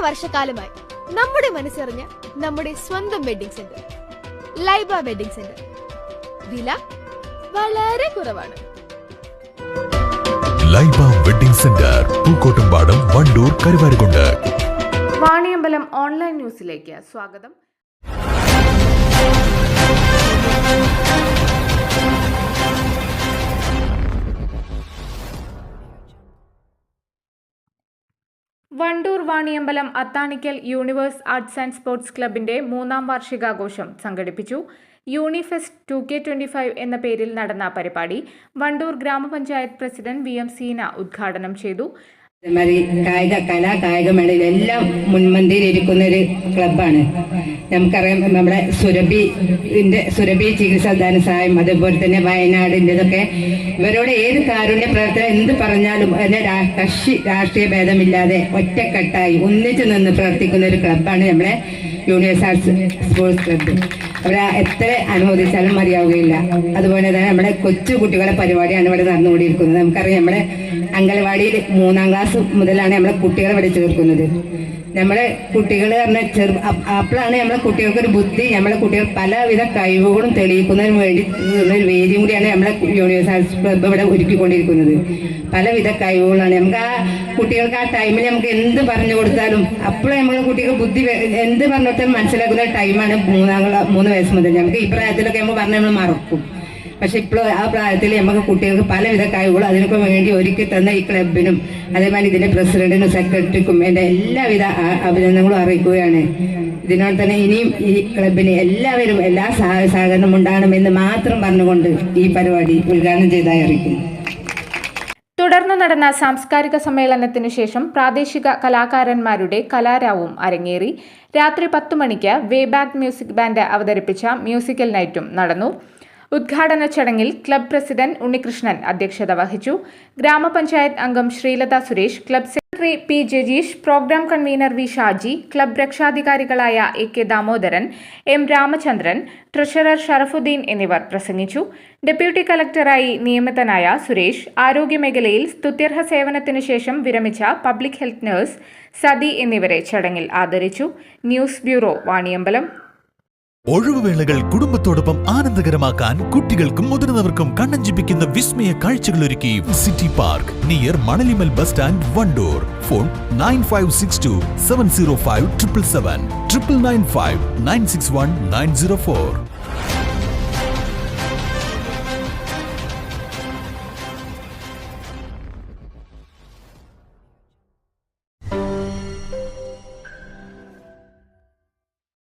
വർഷക്കാലമായി നമ്മുടെ മനസ്സറിഞ്ഞ നമ്മുടെ സ്വന്തം wedding centre Laiba wedding centre. വില വളരെ കുറവാണ്. Laiba wedding centre, Pookkottumpadam, Wandoor, Karuvarakundu. Vaniyambalam online ന്യൂസിലേക്ക് സ്വാഗതം. Wandoor Vaniyambalam Athanikkal universe arts and sports ക്ലബിന്റെ 3ാം വാർഷികാഘോഷം സംഘടിപ്പിച്ചു. യൂണിഫെസ്റ്റ് 2K25 എന്ന പേരിൽ നടന്ന പരിപാടി വണ്ടൂർ ഗ്രാമപഞ്ചായത്ത് പ്രസിഡന്റ് VM സീന ഉദ്ഘാടനം ചെയ്തു. കായിക മേളയിൽ എല്ലാം മുൻപന്തിയിലിരിക്കുന്ന ഒരു ക്ലബ്ബാണ്. നമുക്കറിയാം, നമ്മുടെ സുരഭി ചികിത്സാ ധനസഹായം, അതുപോലെ തന്നെ വയനാടിൻ്റെതൊക്കെ ഇവരോട് ഏത് കാരുണ്യ പ്രവർത്തനം എന്ത് പറഞ്ഞാലും അതിന്റെ രാഷ്ട്രീയ ഭേദമില്ലാതെ ഒറ്റക്കെട്ടായി ഒന്നിച്ചു നിന്ന് പ്രവർത്തിക്കുന്ന ഒരു ക്ലബ്ബാണ് നമ്മുടെ യൂണിവേഴ്സ് ആർട്സ് സ്പോർട്സ് ക്ലബ്ബ്. അവരെ എത്ര അനുമോദിച്ചാലും മതിയാവുകയില്ല. അതുപോലെ തന്നെ നമ്മുടെ കൊച്ചു കുട്ടികളെ പരിപാടിയാണ് ഇവിടെ നടന്നുകൊണ്ടിരിക്കുന്നത്. നമുക്കറിയാം, നമ്മുടെ അംഗനവാടിയിൽ 3ാം ക്ലാസ് മുതലാണ് നമ്മളെ കുട്ടികളെ ഇവിടെ ചേർക്കുന്നത്. നമ്മളെ കുട്ടികൾ പറഞ്ഞാൽ അപ്പോഴാണ് നമ്മളെ കുട്ടികൾക്കൊരു ബുദ്ധി, നമ്മളെ കുട്ടികൾ പലവിധ കഴിവുകളും തെളിയിക്കുന്നതിന് വേണ്ടി ഒരു വേദിയും കൂടിയാണ് നമ്മളെ യൂണിവേഴ്സ് ആർട്സ് ക്ലബ്ബ് ഇവിടെ ഒരുക്കിക്കൊണ്ടിരിക്കുന്നത്. പലവിധ കഴിവുകളാണ് നമുക്ക് ആ കുട്ടികൾക്ക് ആ ടൈമിൽ നമുക്ക് എന്ത് പറഞ്ഞു കൊടുത്താലും അപ്പോഴും നമ്മളെ കുട്ടികൾ ബുദ്ധി എന്ത് പറഞ്ഞു കൊടുത്താലും മനസ്സിലാക്കുന്ന ടൈമാണ് 3 വയസ്സ് മുതൽ. നമുക്ക് ഈ പ്രായത്തിലൊക്കെ നമ്മൾ പറഞ്ഞാൽ നമ്മൾ മറക്കും. പക്ഷെ ഇപ്പോൾ ആ പ്രായത്തിൽ നമുക്ക് കുട്ടികൾക്ക് പലവിധ കഴിവുകളും അതിനൊക്കെ വേണ്ടി ഒരുക്കി തന്ന ഈ ക്ലബിനും അതേമാതിരി ഇതിന്റെ പ്രസിഡന്റിനും സെക്രട്ടറിക്കും എൻ്റെ എല്ലാവിധ അഭിനന്ദനങ്ങളും അറിയിക്കുകയാണ്. ഇതിനോട് തന്നെ ഇനിയും ഈ ക്ലബിന് എല്ലാവരും എല്ലാ സഹകരണം ഉണ്ടാകണമെന്ന് മാത്രം പറഞ്ഞുകൊണ്ട് ഈ പരിപാടി ഉദ്ഘാടനം ചെയ്തതായി അറിയിക്കുന്നു. തുടർന്ന് നടന്ന സാംസ്കാരിക സമ്മേളനത്തിനു ശേഷം പ്രാദേശിക കലാകാരന്മാരുടെ കലാരാവും അരങ്ങേറി. രാത്രി 10 മണിക്ക് വേബാക്ക് മ്യൂസിക് ബാൻഡ് അവതരിപ്പിച്ച മ്യൂസിക്കൽ നൈറ്റും നടന്നു. ഉദ്ഘാടന ചടങ്ങിൽ ക്ലബ് പ്രസിഡന്റ് ഉണ്ണികൃഷ്ണൻ അധ്യക്ഷത വഹിച്ചു. ഗ്രാമപഞ്ചായത്ത് അംഗം Sreelatha Suresh, club secretary P Jajeesh, programme convener V Shaji, club രക്ഷാധികാരികളായ AK Damodaran, M Ramachandran, treasurer Sharafuddin എന്നിവർ പ്രസംഗിച്ചു. ഡെപ്യൂട്ടി കളക്ടറായി നിയമിതനായ സുരേഷ്, ആരോഗ്യമേഖലയിൽ സ്തുത്യർഹ സേവനത്തിനു ശേഷം വിരമിച്ച പബ്ലിക് ഹെൽത്ത് നഴ്സ് സതി എന്നിവരെ ചടങ്ങിൽ ആദരിച്ചു. News bureau, Vaniyambalam. ഒഴിവുവേളകൾ കുടുംബത്തോടൊപ്പം ആനന്ദകരമാക്കാൻ കുട്ടികൾക്കും മുതിർന്നവർക്കും കണ്ണഞ്ചിപ്പിക്കുന്ന വിസ്മയ കാഴ്ചകളൊരുക്കി city park near Manalimal bus stand, Wandoor. Phone 9562 705 777 995 961 904.